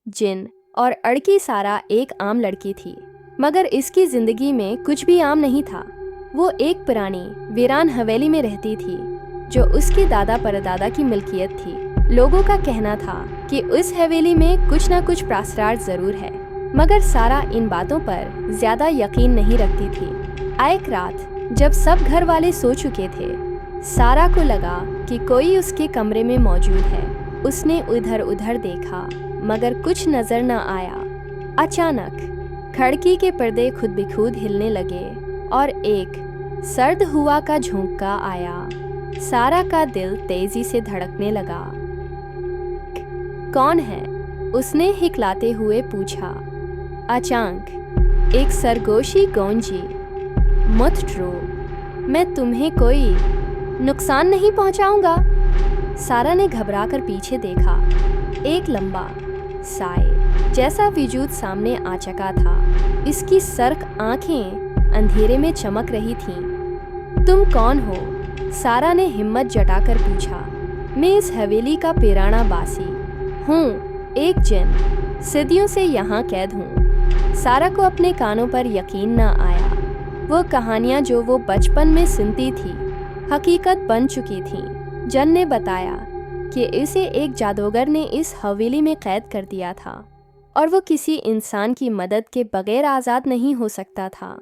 जिन और अड़की सारा एक आम लड़की थी, मगर इसकी जिंदगी में कुछ भी आम नहीं था। वो एक पुरानी वीरान हवेली में रहती थी जो उसके दादा परदादा की मिल्कियत थी। लोगों का कहना था कि उस हवेली में कुछ ना कुछ प्रासरार जरूर है, मगर सारा इन बातों पर ज्यादा यकीन नहीं रखती थी। एक रात जब सब घर वाले सो चुके थे, सारा को लगा कि कोई उसके कमरे में मौजूद है। उसने इधर उधर देखा मगर कुछ नजर न आया। अचानक खिड़की के पर्दे खुद ब खुद हिलने लगे और एक सर्द हुआ का झोंका आया। सारा का दिल तेजी से धड़कने लगा। कौन है? उसने हिकलाते हुए पूछा। अचानक एक सरगोशी गौंजी, मत डरो, मैं तुम्हें कोई नुकसान नहीं पहुंचाऊंगा। सारा ने घबराकर पीछे देखा। एक लंबा साए जैसा वजूद सामने आ चुका था। इसकी सर्क आंखें अंधेरे में चमक रही थीं। तुम कौन हो? सारा ने हिम्मत जटाकर पूछा। मैं इस हवेली का पिराना बासी हूँ, एक जिन, सदियों से यहाँ कैद हूँ। सारा को अपने कानों पर यकीन न आया। वो कहानियाँ जो वो बचपन में सुनती थी हकीकत बन चुकी थीं। जन ने बताया कि इसे एक जादूगर ने इस हवेली में कैद कर दिया था और वो किसी इंसान की मदद के बगैर आज़ाद नहीं हो सकता था।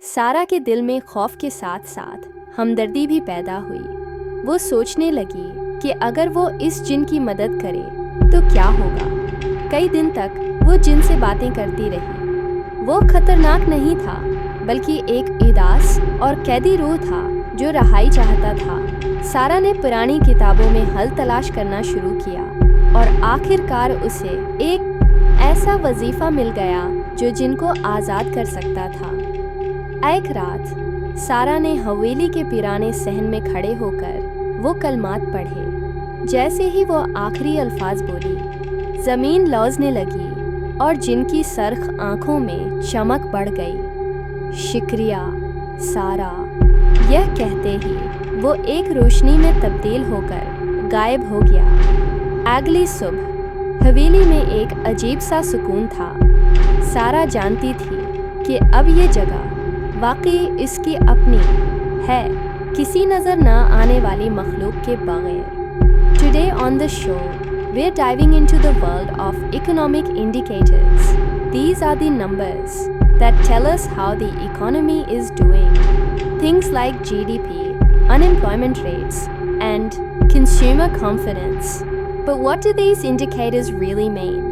सारा के दिल में खौफ के साथ साथ हमदर्दी भी पैदा हुई। वो सोचने लगी कि अगर वो इस जिन की मदद करे तो क्या होगा। कई दिन तक वो जिन से बातें करती रही। वो खतरनाक नहीं था, बल्कि एक उदास और कैदी रूह था जो रहाई चाहता था। सारा ने पुरानी किताबों में हल तलाश करना शुरू किया और आखिरकार उसे एक ऐसा वजीफा मिल गया जो जिनको आज़ाद कर सकता था। एक रात सारा ने हवेली के पिराने सहन में खड़े होकर वो कलमात पढ़े। जैसे ही वो आखिरी अल्फाज बोली, ज़मीन लौज़ने लगी और जिनकी सर्ख आंखों में चमक बढ़ गई। शुक्रिया सारा, यह कहते ही वो एक रोशनी में तब्दील होकर गायब हो गया। अगली सुबह हवेली में एक अजीब सा सुकून था। सारा जानती थी कि अब ये जगह वाकई इसकी अपनी है, किसी नज़र ना आने वाली मखलूक के बगैर। Today on the show we are diving into the world of economic indicators. These are the numbers that tell us how the economy is doing. Things like GDP, unemployment rates, and consumer confidence. But what do these indicators really mean?